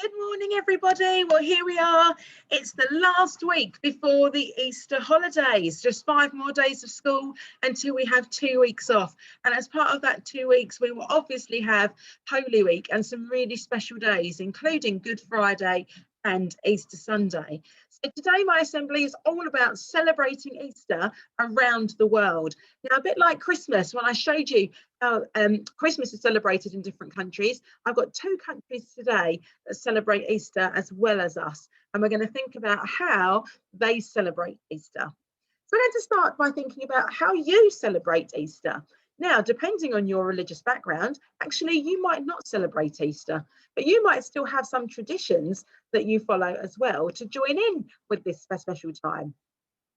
Good morning, everybody. Well, here we are. It's the last week before the Easter holidays. Just 5 more days of school until we have 2 weeks off. And as part of that 2 weeks, we will obviously have Holy Week and some really special days, including Good Friday and Easter Sunday. So today my assembly is all about celebrating Easter around the world. Now, a bit like Christmas, when I showed you how Christmas is celebrated in different countries, I've got 2 countries today that celebrate Easter as well as us, and we're going to think about how they celebrate Easter. So we're going to start by thinking about how you celebrate Easter. Now, depending on your religious background, actually you might not celebrate Easter, but you might still have some traditions that you follow as well to join in with this special time.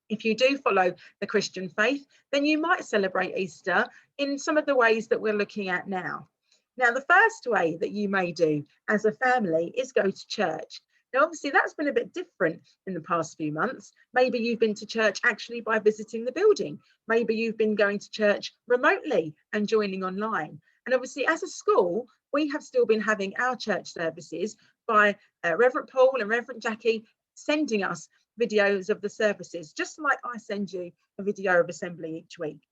If you do follow the Christian faith, then you might celebrate Easter in some of the ways that we're looking at now. Now, the first way that you may do as a family is go to church. Now, obviously, that's been a bit different in the past few months. Maybe you've been to church actually by visiting the building. Maybe you've been going to church remotely and joining online. And obviously, as a school, we have still been having our church services by Reverend Paul and Reverend Jackie sending us videos of the services, just like I send you a video of assembly each week.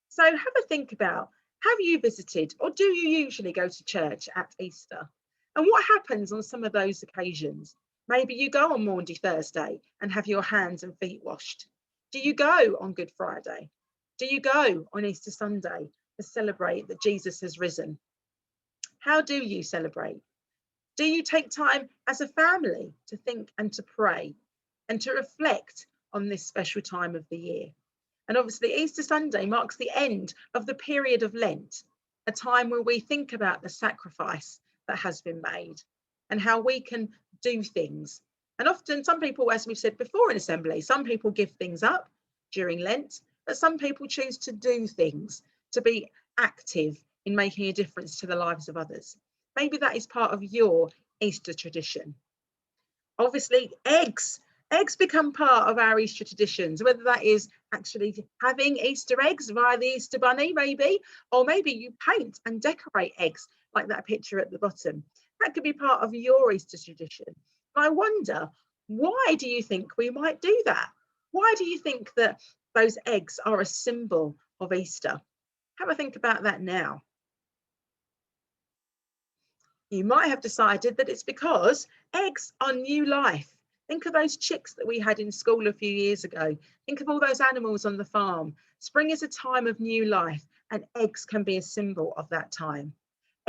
So have a think about, have you visited or do you usually go to church at Easter? And what happens on some of those occasions? Maybe you go on Maundy Thursday and have your hands and feet washed. Do you go on Good Friday? Do you go on Easter Sunday to celebrate that Jesus has risen? How do you celebrate? Do you take time as a family to think and to pray and to reflect on this special time of the year? And obviously Easter Sunday marks the end of the period of Lent, a time where we think about the sacrifice that has been made and how we can do things. And often some people, as we've said before in assembly, some people give things up during Lent, but some people choose to do things, to be active in making a difference to the lives of others. Maybe that is part of your Easter tradition. Obviously, eggs become part of our Easter traditions, whether that is actually having Easter eggs via the Easter bunny, maybe, or maybe you paint and decorate eggs like that picture at the bottom. That could be part of your Easter tradition. And I wonder, why do you think we might do that? Why do you think that those eggs are a symbol of Easter? Have a think about that now. You might have decided that it's because eggs are new life. Think of those chicks that we had in school a few years ago. Think of all those animals on the farm. Spring is a time of new life, and eggs can be a symbol of that time.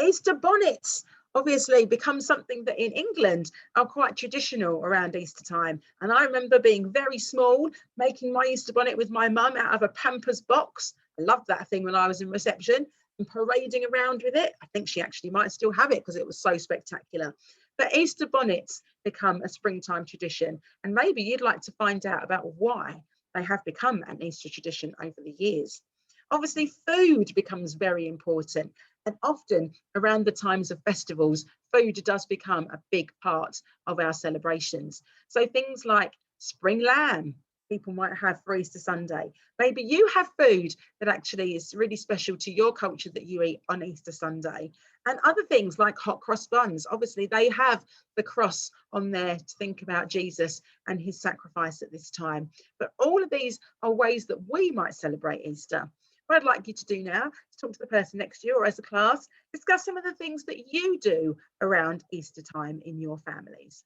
Easter bonnets obviously become something that in England are quite traditional around Easter time. And I remember being very small, making my Easter bonnet with my mum out of a Pampers box. I loved that thing when I was in reception and parading around with it. I think she actually might still have it because it was so spectacular. But Easter bonnets become a springtime tradition, and maybe you'd like to find out about why they have become an Easter tradition over the years. Obviously, food becomes very important, and often around the times of festivals, food does become a big part of our celebrations. So things like spring lamb, people might have for Easter Sunday. Maybe you have food that actually is really special to your culture that you eat on Easter Sunday. And other things like hot cross buns, obviously they have the cross on there to think about Jesus and his sacrifice at this time. But all of these are ways that we might celebrate Easter. What I'd like you to do now is talk to the person next to you or as a class, discuss some of the things that you do around Easter time in your families.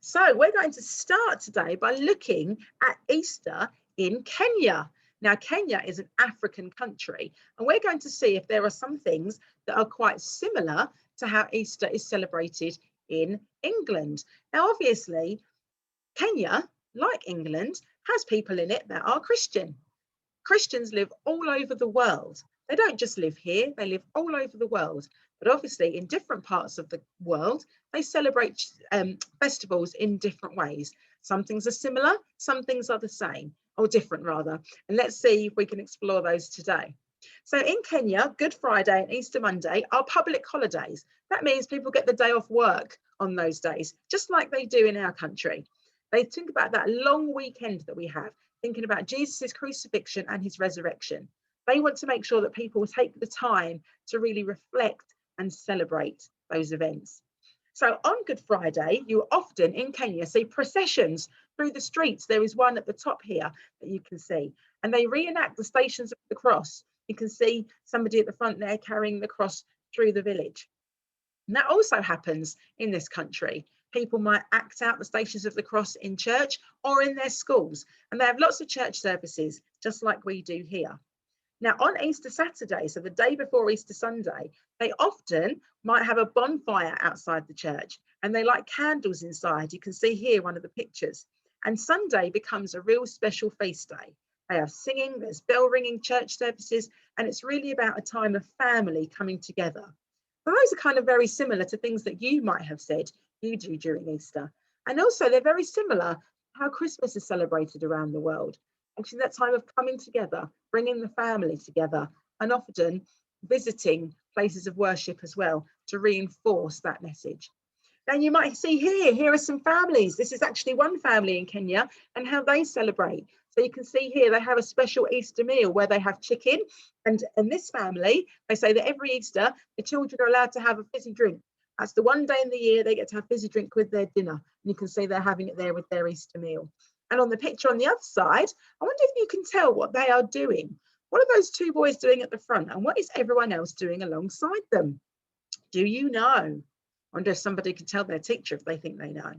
So we're going to start today by looking at Easter in Kenya. Now, Kenya is an African country, and we're going to see if there are some things that are quite similar to how Easter is celebrated in England. Now, obviously, Kenya, like England, has people in it that are Christian. Christians live all over the world. They don't just live here, they live all over the world. But obviously, in different parts of the world, they celebrate festivals in different ways. Some things are similar, some things are the same, or different rather. And let's see if we can explore those today. So in Kenya, Good Friday and Easter Monday are public holidays. That means people get the day off work on those days, just like they do in our country. They think about that long weekend that we have, thinking about Jesus' crucifixion and his resurrection. They want to make sure that people take the time to really reflect and celebrate those events. So on Good Friday, you often in Kenya see processions through the streets. There is one at the top here that you can see, and they reenact the Stations of the Cross. You can see somebody at the front there carrying the cross through the village. And that also happens in this country. People might act out the Stations of the Cross in church or in their schools, and they have lots of church services, just like we do here. Now, on Easter Saturday, so the day before Easter Sunday, they often might have a bonfire outside the church, and they light candles inside. You can see here one of the pictures. And Sunday becomes a real special feast day. They have singing, there's bell ringing, church services, and it's really about a time of family coming together. So those are kind of very similar to things that you might have said you do during Easter. And also they're very similar to how Christmas is celebrated around the world. Actually, that time of coming together, bringing the family together, and often visiting places of worship as well to reinforce that message. Then you might see here are some families. This is actually one family in Kenya and how they celebrate. So you can see here they have a special Easter meal where they have chicken. And in this family, they say that every Easter, the children are allowed to have a fizzy drink. That's the one day in the year they get to have fizzy drink with their dinner. And you can see they're having it there with their Easter meal. And on the picture on the other side, I wonder if you can tell what they are doing. What are those two boys doing at the front? And what is everyone else doing alongside them? Do you know? I wonder if somebody can tell their teacher if they think they know.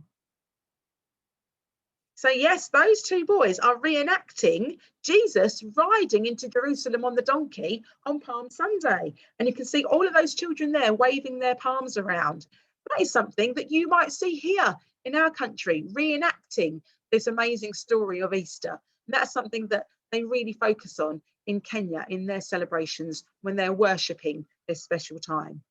So yes, those two boys are reenacting Jesus riding into Jerusalem on the donkey on Palm Sunday. And you can see all of those children there waving their palms around. That is something that you might see here in our country, reenacting this amazing story of Easter. And that's something that they really focus on in Kenya in their celebrations when they're worshipping this special time.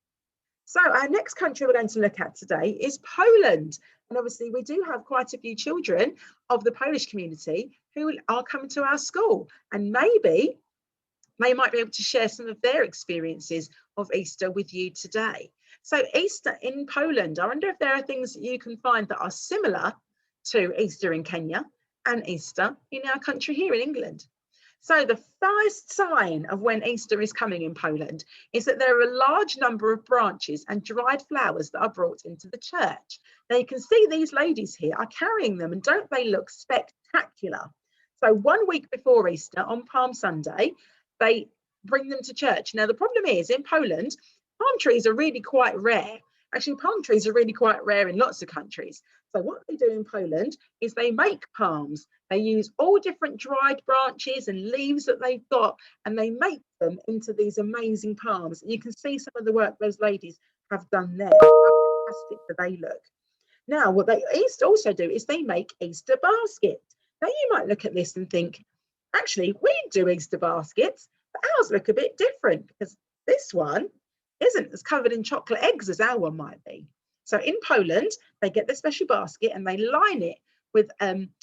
So our next country we're going to look at today is Poland. And obviously we do have quite a few children of the Polish community who are coming to our school, and maybe they might be able to share some of their experiences of Easter with you today. So Easter in Poland, I wonder if there are things that you can find that are similar to Easter in Kenya and Easter in our country here in England. So the first sign of when Easter is coming in Poland is that there are a large number of branches and dried flowers that are brought into the church. Now you can see these ladies here are carrying them, and don't they look spectacular? So 1 week before Easter on Palm Sunday, they bring them to church. Now the problem is in Poland, palm trees are really quite rare. Actually, palm trees are really quite rare in lots of countries. So what they do in Poland is they make palms. They use all different dried branches and leaves that they've got, and they make them into these amazing palms. And you can see some of the work those ladies have done there. How fantastic do they look? Now, what they also do is they make Easter baskets. Now, you might look at this and think, actually, we do Easter baskets, but ours look a bit different because this one isn't as covered in chocolate eggs as our one might be. So in Poland, they get the special basket and they line it with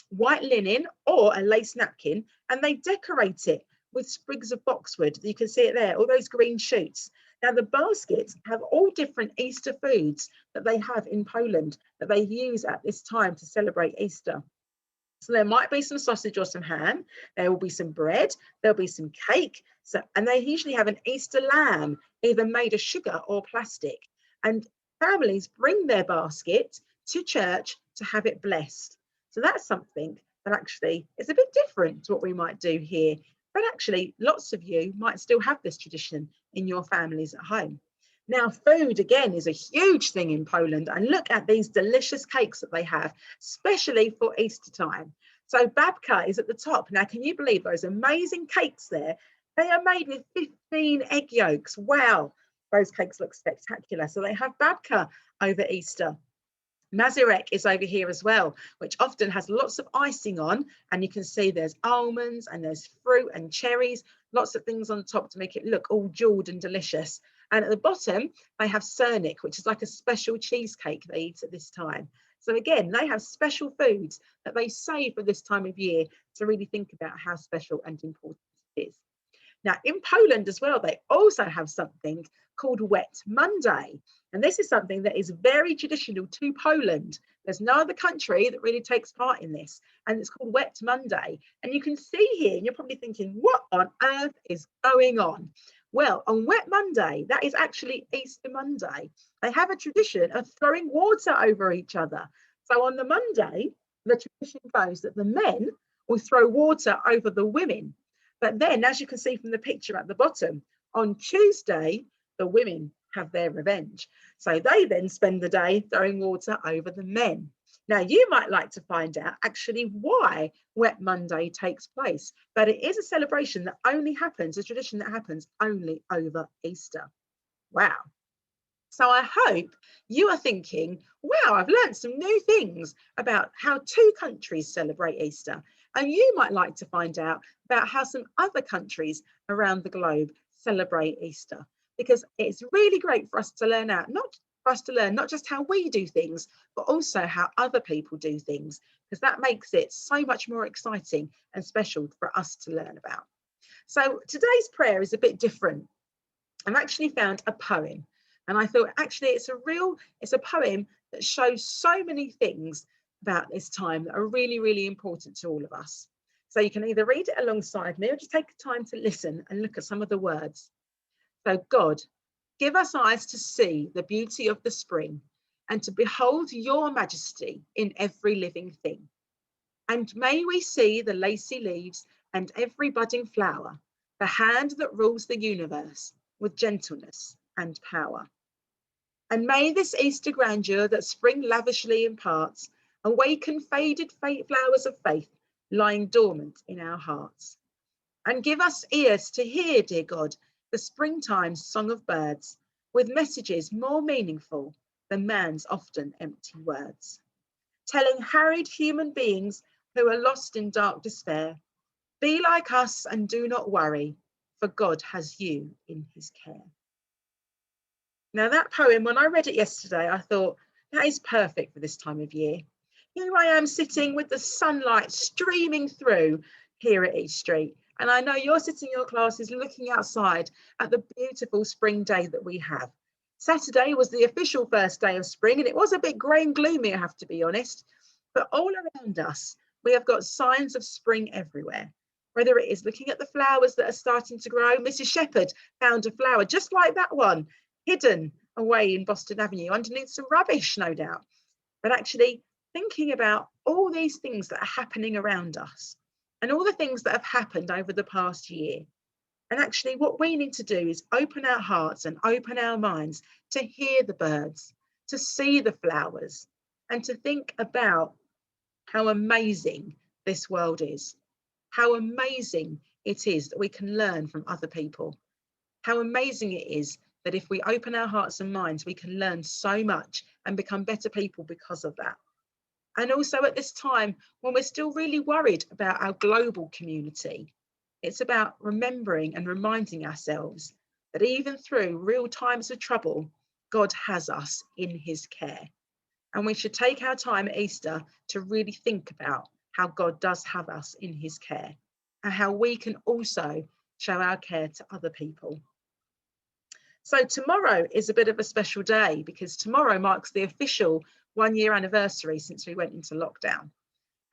white linen or a lace napkin, and they decorate it with sprigs of boxwood. You can see it there, all those green shoots. Now the baskets have all different Easter foods that they have in Poland that they use at this time to celebrate Easter. So there might be some sausage or some ham, there will be some bread, there'll be some cake, and they usually have an Easter lamb, either made of sugar or plastic. And families bring their basket to church to have it blessed. So that's something that actually is a bit different to what we might do here. But actually, lots of you might still have this tradition in your families at home. Now, food, again, is a huge thing in Poland. And look at these delicious cakes that they have, especially for Easter time. So babka is at the top. Now, can you believe those amazing cakes there? They are made with 15 egg yolks. Wow, those cakes look spectacular. So they have babka over Easter. Mazurek is over here as well, which often has lots of icing on, and you can see there's almonds and there's fruit and cherries, lots of things on top to make it look all jeweled and delicious. And at the bottom, they have Cernik, which is like a special cheesecake they eat at this time. So again, they have special foods that they save for this time of year to really think about how special and important it is. Now, in Poland as well, they also have something called Wet Monday. And this is something that is very traditional to Poland. There's no other country that really takes part in this, and it's called Wet Monday. And you can see here, and you're probably thinking, what on earth is going on? Well, on Wet Monday, that is actually Easter Monday. They have a tradition of throwing water over each other. So on the Monday, the tradition goes that the men will throw water over the women. But then, as you can see from the picture at the bottom, on Tuesday, the women have their revenge. So they then spend the day throwing water over the men. Now, you might like to find out actually why Wet Monday takes place, but it is a celebration that only happens, a tradition that happens only over Easter. Wow. So I hope you are thinking, wow, I've learned some new things about how two countries celebrate Easter. And you might like to find out about how some other countries around the globe celebrate Easter, because it's really great for us to learn not just how we do things, but also how other people do things, because that makes it so much more exciting and special for us to learn about. So today's prayer is a bit different. I've actually found a poem, and I thought actually it's a poem that shows so many things about this time that are really, really important to all of us. So you can either read it alongside me or just take time to listen and look at some of the words. So, God, give us eyes to see the beauty of the spring and to behold your majesty in every living thing. And may we see the lacy leaves and every budding flower, the hand that rules the universe with gentleness and power. And may this Easter grandeur that spring lavishly imparts awaken faded flowers of faith lying dormant in our hearts. And give us ears to hear, dear God, the springtime's song of birds, with messages more meaningful than man's often empty words. Telling harried human beings who are lost in dark despair, be like us and do not worry, for God has you in his care. Now that poem, when I read it yesterday, I thought that is perfect for this time of year. Here I am sitting with the sunlight streaming through here at East Street. And I know you're sitting in your classes looking outside at the beautiful spring day that we have. Saturday was the official first day of spring, and it was a bit grey and gloomy, I have to be honest. But all around us, we have got signs of spring everywhere. Whether it is looking at the flowers that are starting to grow. Mrs. Shepherd found a flower just like that one, hidden away in Boston Avenue underneath some rubbish, no doubt. But actually thinking about all these things that are happening around us and all the things that have happened over the past year. And actually what we need to do is open our hearts and open our minds to hear the birds, to see the flowers, and to think about how amazing this world is, how amazing it is that we can learn from other people, how amazing it is that if we open our hearts and minds, we can learn so much and become better people because of that. And also at this time, when we're still really worried about our global community, it's about remembering and reminding ourselves that even through real times of trouble, God has us in his care. And we should take our time at Easter to really think about how God does have us in his care and how we can also show our care to other people. So tomorrow is a bit of a special day because tomorrow marks the official 1-year anniversary since we went into lockdown.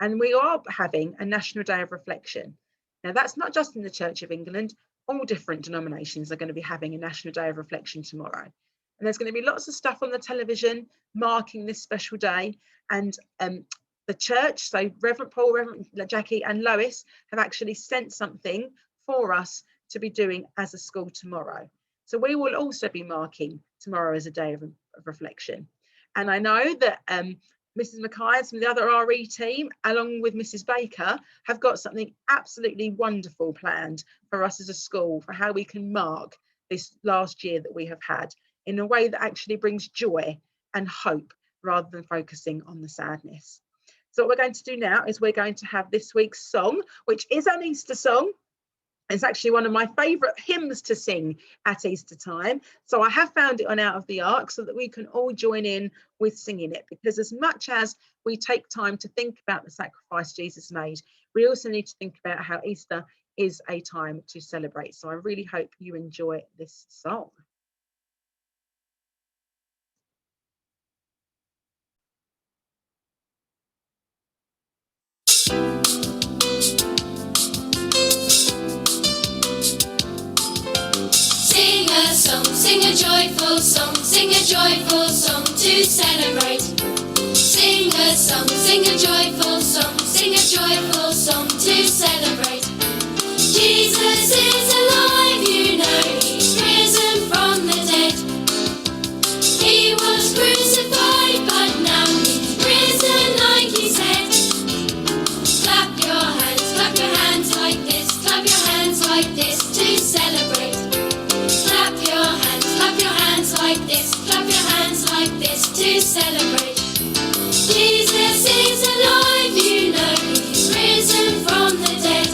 And we are having a National Day of Reflection. Now that's not just in the Church of England, all different denominations are going to be having a National Day of Reflection tomorrow. And there's going to be lots of stuff on the television marking this special day. And the church, so Reverend Paul, Reverend Jackie and Lois have actually sent something for us to be doing as a school tomorrow. So we will also be marking tomorrow as a day of reflection. And I know that Mrs. Mackay and some of the other RE team, along with Mrs. Baker, have got something absolutely wonderful planned for us as a school for how we can mark this last year that we have had in a way that actually brings joy and hope rather than focusing on the sadness. So what we're going to do now is we're going to have this week's song, which is an Easter song. It's actually one of my favourite hymns to sing at Easter time. So I have found it on Out of the Ark so that we can all join in with singing it, because as much as we take time to think about the sacrifice Jesus made, we also need to think about how Easter is a time to celebrate. So I really hope you enjoy this song. sing a joyful song to celebrate. Sing a joyful song to celebrate. Jesus is alive, you know, he's risen from the dead. He was crucified, but now he's risen like he said. Clap your hands like this to celebrate. Clap your hands like this to celebrate. Jesus is alive, you know, he's risen from the dead.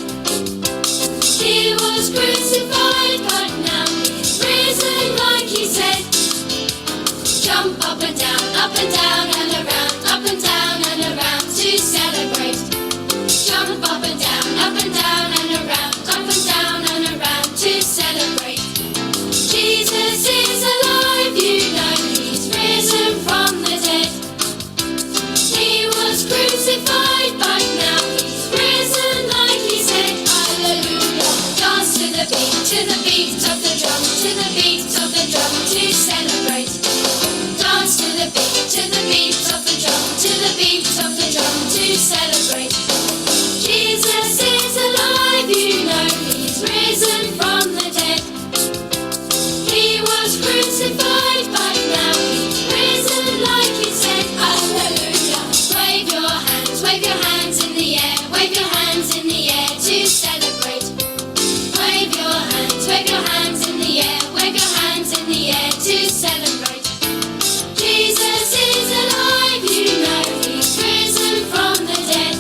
He was crucified, but now he's risen like he said. Jump up and down and around to celebrate. Jump up and down and around to celebrate. Jesus is alive, you know, he's risen from the dead. He was crucified, but now he's risen like he said. Hallelujah. Dance to the beat of the drum, to celebrate. Dance to the beat of the drum, to celebrate. Jesus is alive, you know, he's risen from the dead. He was crucified, but now he's risen like he said. Hallelujah. Wave your hands in the air to celebrate. Wave your hands in the air to celebrate. Jesus is alive, you know, he's risen from the dead.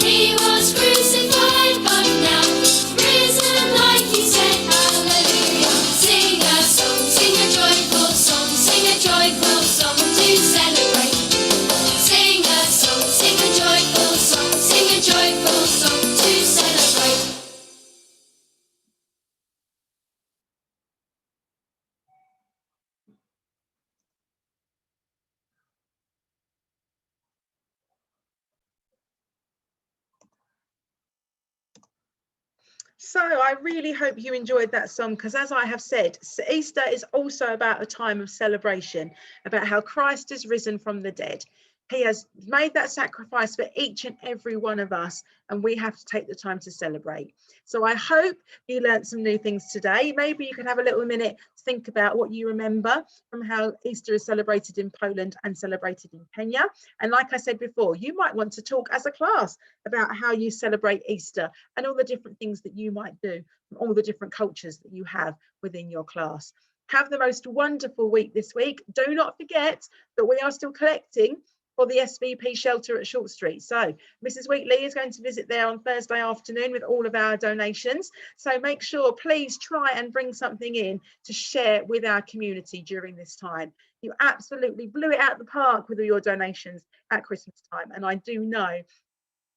He was crucified, but now he's risen like he said. Hallelujah. Sing a joyful song to celebrate. Sing a joyful song to celebrate. So I really hope you enjoyed that song, because as I have said, Easter is also about a time of celebration, about how Christ is risen from the dead. He has made that sacrifice for each and every one of us, and we have to take the time to celebrate. So I hope you learned some new things today. Maybe you can have a little minute to think about what you remember from how Easter is celebrated in Poland and celebrated in Kenya. And like I said before, you might want to talk as a class about how you celebrate Easter and all the different things that you might do from all the different cultures that you have within your class. Have the most wonderful week this week. Do not forget that we are still collecting for the SVP shelter at Short Street. So Mrs. Wheatley is going to visit there on Thursday afternoon with all of our donations. So make sure, please try and bring something in to share with our community during this time. You absolutely blew it out of the park with all your donations at Christmas time. And I do know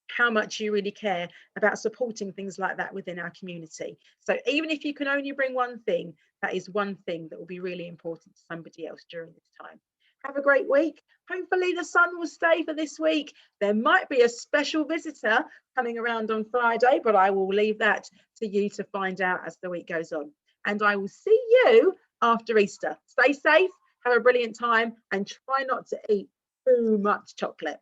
how much you really care about supporting things like that within our community. So even if you can only bring one thing, that is one thing that will be really important to somebody else during this time. Have a great week. Hopefully the sun will stay for this week. There might be a special visitor coming around on Friday, but I will leave that to you to find out as the week goes on. And I will see you after Easter. Stay safe, have a brilliant time, and try not to eat too much chocolate.